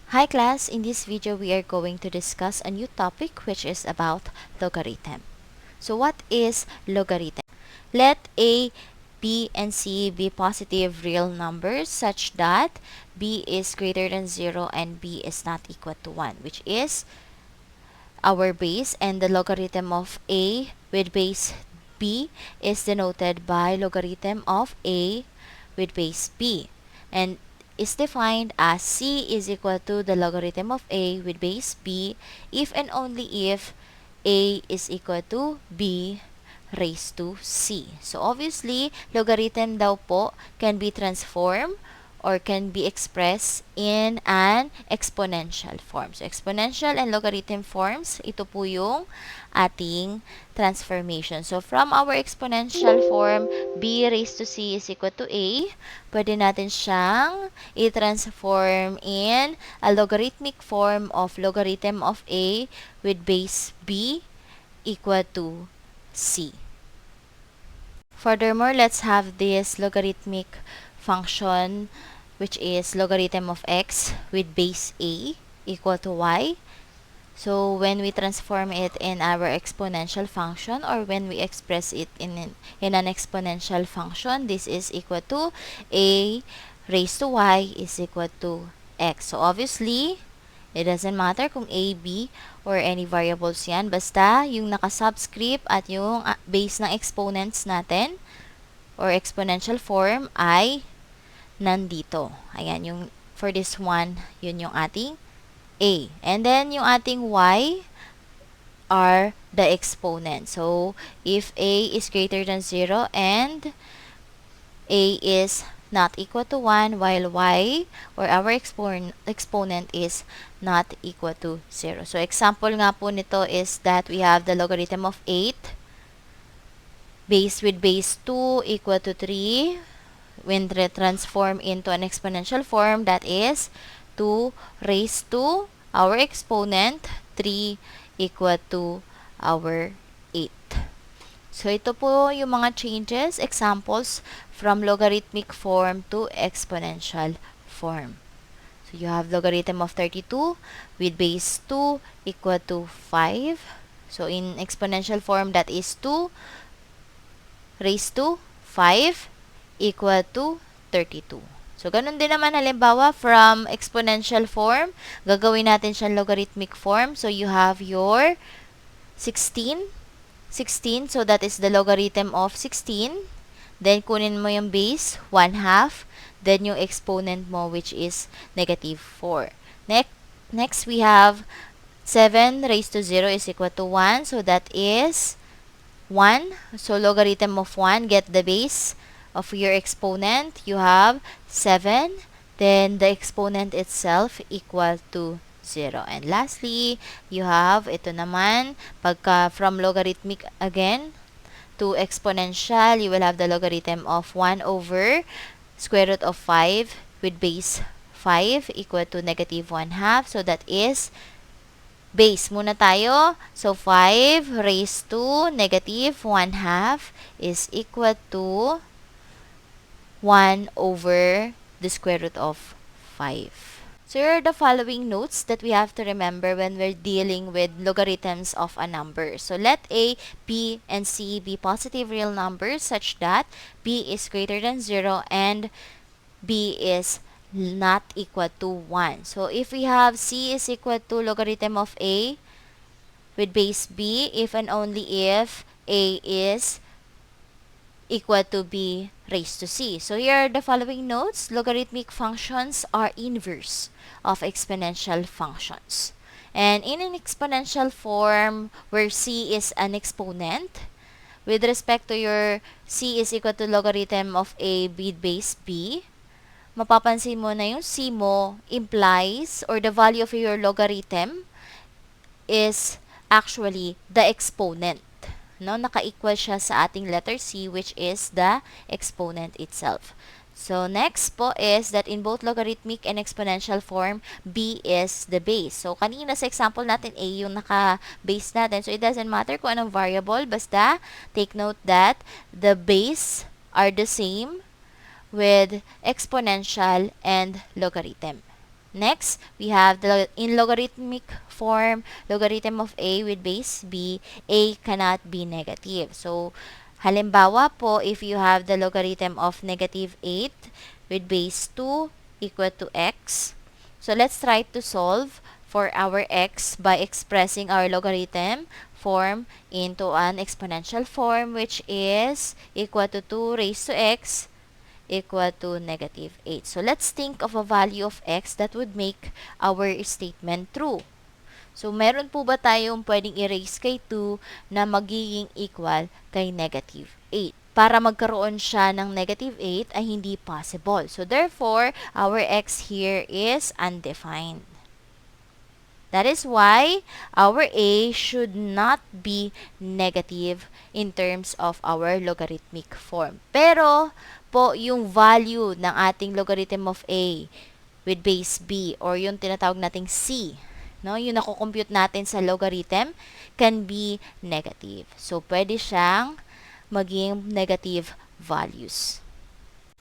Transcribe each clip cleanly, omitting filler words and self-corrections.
Hi class, in this video we are going to discuss a new topic which is about logarithm. So what is logarithm? Let a, b, and c be positive real numbers such that b is greater than 0 and b is not equal to 1, which is our base, and the logarithm of a with base b is denoted by logarithm of a with base b, and is defined as c is equal to the logarithm of a with base b if and only if a is equal to b raised to c. So obviously, logarithm daw po can be transformed or can be expressed in an exponential form. So exponential and logarithm forms, ito po yung ating transformation. So from our exponential form, b raised to c is equal to a, pwede natin siyang i-transform in a logarithmic form of logarithm of a with base b equal to c. Furthermore, let's have this logarithmic function which is logarithm of x with base a equal to y. So when we transform it in our exponential function, or when we express it in an exponential function, this is equal to a raised to y is equal to x. So obviously, it doesn't matter kung a, b, or any variables yan. Basta yung naka-subscript at yung base ng exponents natin or exponential form ay nandito. Ayan, yung for this one, yun yung ating a. And then, yung ating y are the exponent. So, if a is greater than 0 and a is not equal to 1, while y or our exponent is not equal to 0. So, example nga po nito is that we have the logarithm of 8 base with base 2 equal to 3. When transform into an exponential form, that is 2 raised to our exponent 3 equal to our 8. So, ito po yung mga changes, examples from logarithmic form to exponential form. So, you have logarithm of 32 with base 2 equal to 5. So, in exponential form, that is 2 raised to 5 equal to 32. So, ganun din naman halimbawa from exponential form, gagawin natin siyang logarithmic form. So, you have your 16, so that is the logarithm of 16. Then, kunin mo yung base, 1/2. Then, yung exponent mo, which is negative 4. Next, we have 7 raised to 0 is equal to 1. So, that is 1. So, logarithm of 1, get the base of your exponent. You have 7. Then, the exponent itself equal to 0. And lastly, you have, ito naman, pagka from logarithmic again to exponential, you will have the logarithm of 1 over square root of 5 with base 5 equal to negative 1/2. So, that is base muna tayo. So, 5 raised to negative 1/2 is equal to 1 over the square root of 5. So, here are the following notes that we have to remember when we're dealing with logarithms of a number. So, let a, b, and c be positive real numbers such that b is greater than 0 and b is not equal to 1. So, if we have c is equal to logarithm of a with base b, if and only if a is equal to b raised to c. So, here are the following notes. Logarithmic functions are inverse of exponential functions. And in an exponential form where c is an exponent, with respect to your c is equal to logarithm of a with base b, mapapansin mo na yung c mo implies, or the value of your logarithm is actually the exponent. No, naka-equal siya sa ating letter C, which is the exponent itself. So, next po is that in both logarithmic and exponential form, b is the base. So, kanina sa example natin, a yung naka-base natin. So, it doesn't matter kung anong variable, basta take note that the base are the same with exponential and logarithm. Next, we have in logarithmic form, logarithm of a with base b, a cannot be negative. So, halimbawa po, if you have the logarithm of negative 8 with base 2 equal to x, so let's try to solve for our x by expressing our logarithm form into an exponential form, which is equal to 2 raised to x equal to negative 8. So, let's think of a value of x that would make our statement true. So, meron po ba tayong pwedeng erase kay 2 na magiging equal kay negative 8? Para magkaroon siya ng negative 8 ay hindi possible. So, therefore, our x here is undefined. That is why our a should not be negative in terms of our logarithmic form. Pero po yung value ng ating logarithm of a with base b or yung tinatawag nating c, no, yung nako-compute natin sa logarithm can be negative. So pwede siyang maging negative values.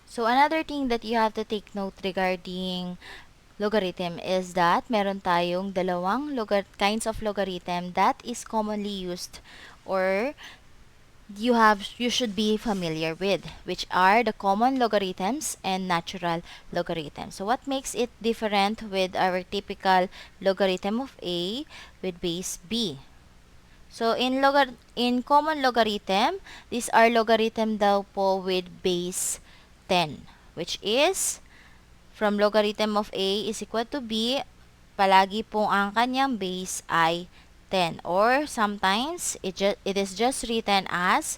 So another thing that you have to take note regarding logarithm is that meron tayong dalawang kinds of logarithm that is commonly used or you should be familiar with, which are the common logarithms and natural logarithms. So what makes it different with our typical logarithm of a with base b? So in common logarithm, these are logarithm daw po with base 10, which is from logarithm of a is equal to b, palagi pong ang kanyang base ay 10. Or sometimes, it is just written as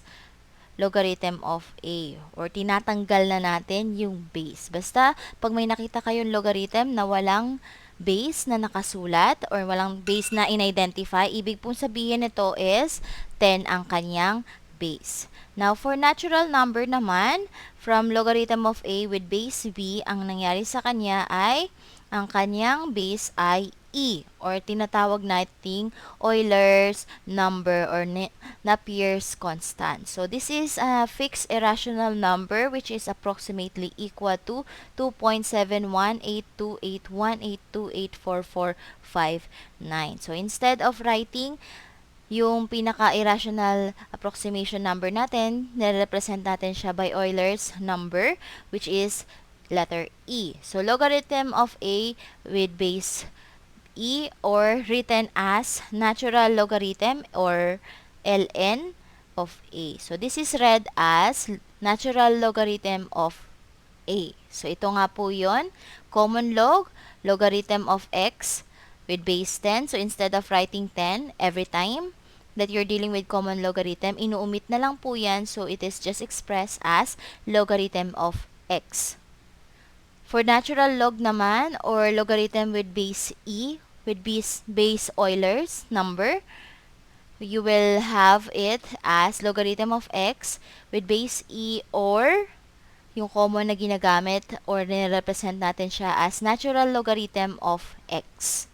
logarithm of a. Or tinatanggal na natin yung base. Basta, pag may nakita kayong logarithm na walang base na nakasulat or walang base na in-identify, ibig pong sabihin nito is 10 ang kanyang base. Now, for natural number naman, from logarithm of a with base b, ang nangyari sa kanya ay ang kanyang base ay e or tinatawag nating Euler's number or Napier's constant. So, this is a fixed irrational number which is approximately equal to 2.7182818284459. So, instead of writing yung pinaka-irrational approximation number natin, nire-represent natin siya by Euler's number, which is letter E. So, logarithm of A with base E or written as natural logarithm or ln of A. So, this is read as natural logarithm of A. So, ito nga po yon, common log, logarithm of x with base 10. So, instead of writing 10 every time that you're dealing with common logarithm, inuumit na lang po yan. So, it is just expressed as logarithm of x. For natural log naman, or logarithm with base e, with base Euler's number, you will have it as logarithm of x with base e or yung common na ginagamit or nire-represent natin siya as natural logarithm of x.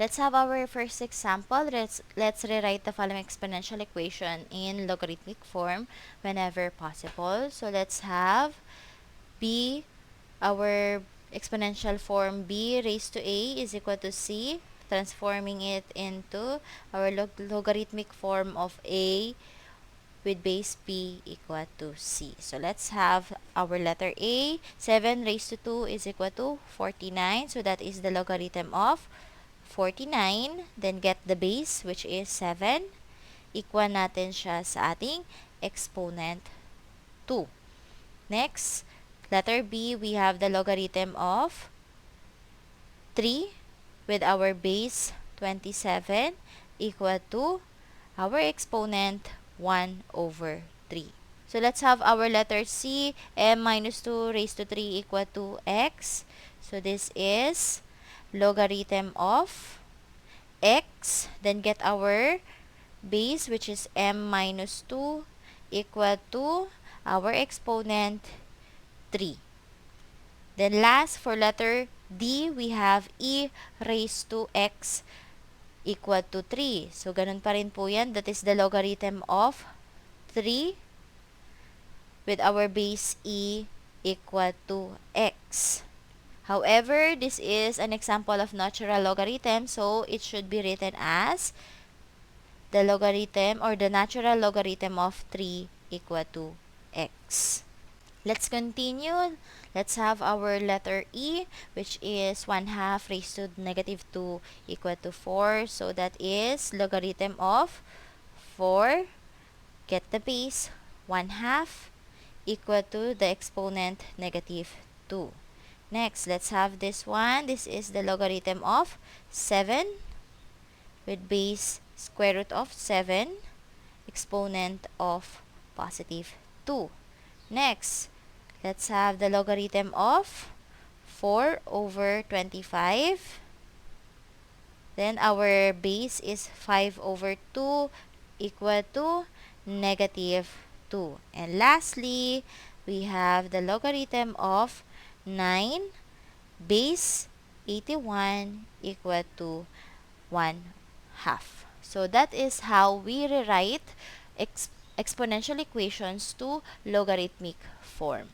Let's have our first example. Let's rewrite the following exponential equation in logarithmic form whenever possible. So let's have b, our exponential form b raised to a is equal to c, transforming it into our logarithmic form of a with base b equal to c. So let's have our letter a. 7 raised to 2 is equal to 49. So that is the logarithm of 49. Then get the base, which is 7. Equal natin siya sa ating exponent 2. Next, letter b, we have the logarithm of 3 with our base 27 equal to our exponent 1 over 3. So let's have our letter c, m minus 2 raised to 3 equal to x. So this is logarithm of x, then get our base, which is m minus 2 equal to our exponent 3. Then last, for letter d, we have e raised to x equal to 3. So ganun pa rin po yan. That is the logarithm of 3 with our base e equal to x. However, this is an example of natural logarithm, so it should be written as the logarithm or the natural logarithm of 3 equal to x. Let's continue. Let's have our letter E, which is 1 half raised to negative 2 equal to 4. So that is logarithm of 4. Get the base. 1 half equal to the exponent negative 2. Next, let's have this one. This is the logarithm of 7 with base square root of 7, exponent of positive 2. Next, let's have the logarithm of 4 over 25. Then our base is 5 over 2 equal to negative 2. And lastly, we have the logarithm of 9 base 81 equal to 1 half. So that is how we rewrite exponential equations to logarithmic form.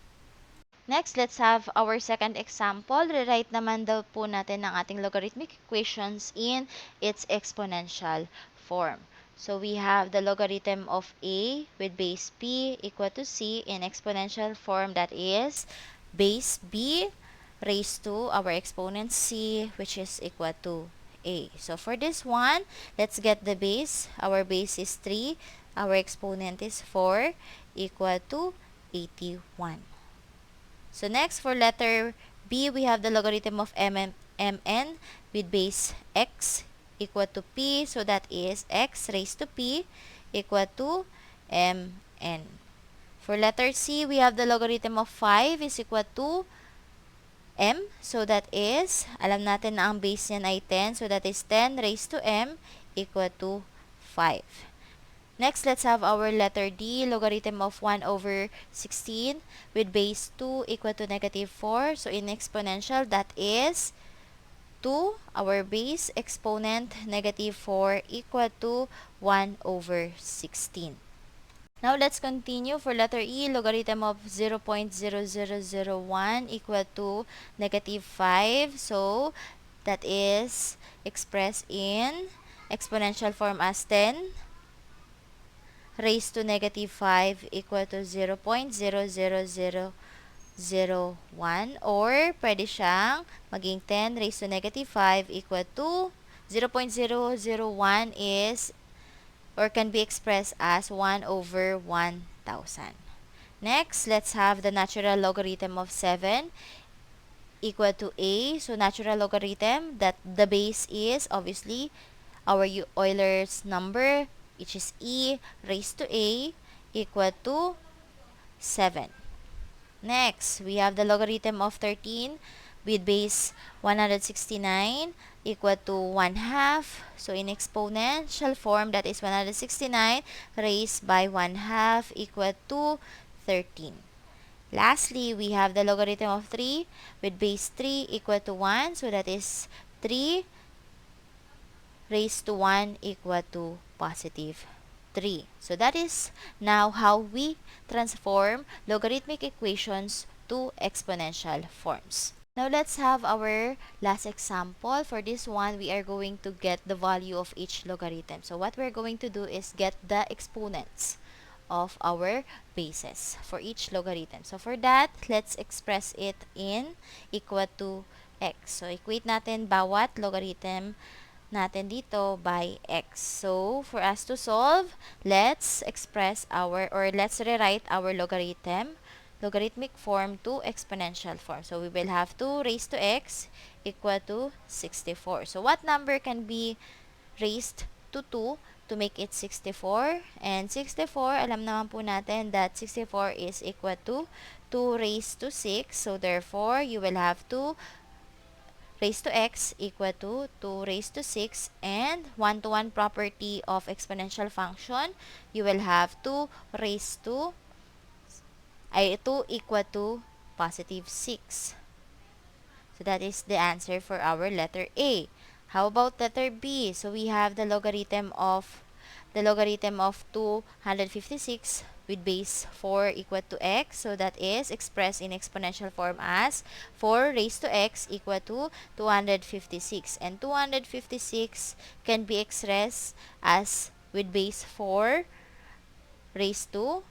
Next, let's have our second example. Rewrite naman daw po natin ang ating logarithmic equations in its exponential form. So we have the logarithm of a with base b equal to c in exponential form, that is base b raised to our exponent c, which is equal to a. So for this one, let's get the base. Our base is 3. Our exponent is 4 equal to 81. So next, for letter B, we have the logarithm of mn with base x equal to p. So that is x raised to p equal to mn. For letter C, we have the logarithm of 5 is equal to m. So that is, alam natin na ang base niyan ay 10. So that is 10 raised to m equal to 5. Next, let's have our letter D, logarithm of 1 over 16 with base 2 equal to negative 4. So in exponential, that is 2, our base exponent, negative 4 equal to 1 over 16. Now, let's continue. For letter E, logarithm of 0.0001 equal to negative 5. So, that is expressed in exponential form as 10 raised to negative 5 equal to 0.00001, or pwede siyang maging 10 raised to negative 5 equal to 0.001 is or can be expressed as 1 over 1,000. Next, let's have the natural logarithm of 7 equal to a. So natural logarithm, that the base is obviously our Euler's number, which is e raised to a equal to 7. Next, we have the logarithm of 13 with base 169 equal to 1 half. So in exponential form, that is 169 raised by 1 half equal to 13. Lastly, we have the logarithm of 3 with base 3 equal to 1. So that is 3 raised to 1 equal to positive 3. So that is now how we transform logarithmic equations to exponential forms. Now let's have our last example. For this one, we are going to get the value of each logarithm. So what we're going to do is get the exponents of our bases for each logarithm. So for that, let's express it in equal to x. So equate natin bawat logarithm natin dito by x. So, for us to solve, let's express our, or let's rewrite our logarithmic form to exponential form. So, we will have 2 raised to x equal to 64. So, what number can be raised to 2 to make it 64? And 64, alam naman po natin that 64 is equal to 2 raised to 6. So, therefore, you will have to raised to x equal to 2 raised to 6, and 1-to-1 property of exponential function, you will have 2 raised to 2 equal to positive 6. So that is the answer for our letter A. How about letter B? So we have the logarithm of 256 with base 4 equal to x. So that is expressed in exponential form as 4 raised to x equal to 256. And 256 can be expressed as with base 4 raised to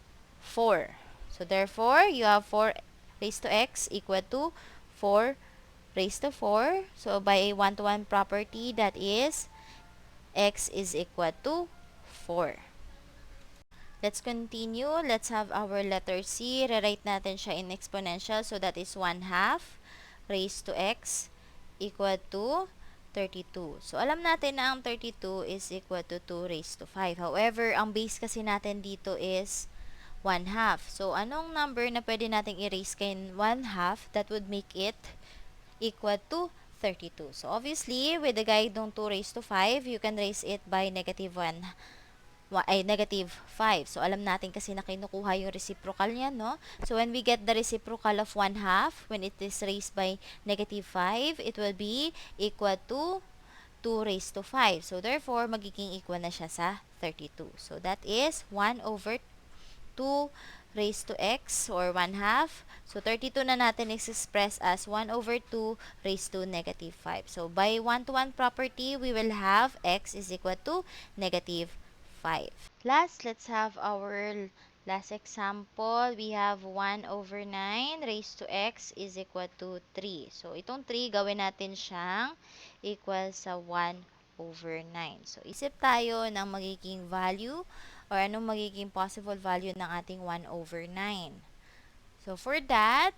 4. So therefore, you have 4 raised to x equal to 4 raised to 4. So by a one-to-one property, that is x is equal to 4. Let's continue. Let's have our letter C. Rewrite natin siya in exponential. So that is 1 half raised to x equal to 32. So alam natin na ang 32 is equal to 2 raised to 5. However, ang base kasi natin dito is 1 half. So anong number na pwede nating erase kay 1 half that would make it equal to 32? So obviously, with the guide ng 2 raised to 5, you can raise it by negative 1 ay negative 5. So, alam natin kasi na kinukuha yung reciprocal niya, no? So, when we get the reciprocal of 1 half, when it is raised by negative 5, it will be equal to 2 raised to 5. So, therefore, magiging equal na siya sa 32. So, that is 1 over 2 raised to x or 1 half. So, 32 na natin is expressed as 1 over 2 raised to negative 5. So, by one-to-one property, we will have x is equal to negative 5. Last, let's have our last example. We have 1 over 9 raised to x is equal to 3. So, itong 3, gawin natin siyang equal sa 1 over 9. So, isip tayo ng magiging value or anong magiging possible value ng ating 1 over 9. So, for that,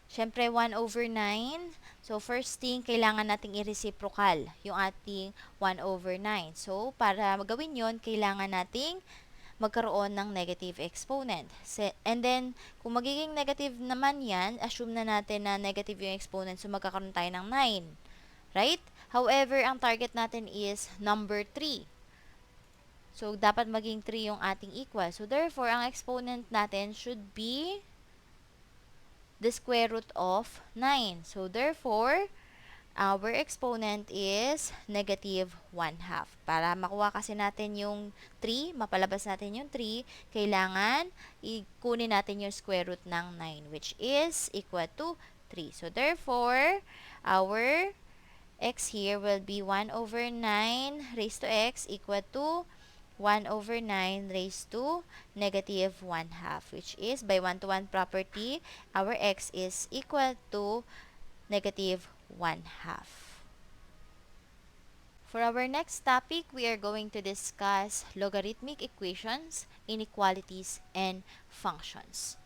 syempre 1 over 9. So, first thing, kailangan nating i-reciprocal yung ating 1 over 9. So, para magawin yon, kailangan nating magkaroon ng negative exponent. And then, kung magiging negative naman yan, assume na natin na negative yung exponent, so magkakaroon tayo ng 9. Right? However, ang target natin is number 3. So, dapat maging 3 yung ating equal. So, therefore, ang exponent natin should be the square root of 9. So, therefore, our exponent is negative 1 half. Para makuha kasi natin yung 3, mapalabas natin yung 3, kailangan ikunin natin yung square root ng 9, which is equal to 3. So, therefore, our x here will be 1 over 9 raised to x equal to 1 over 9 raised to negative 1 half, which is by one-to-one property, our x is equal to negative 1 half. For our next topic, we are going to discuss logarithmic equations, inequalities, and functions.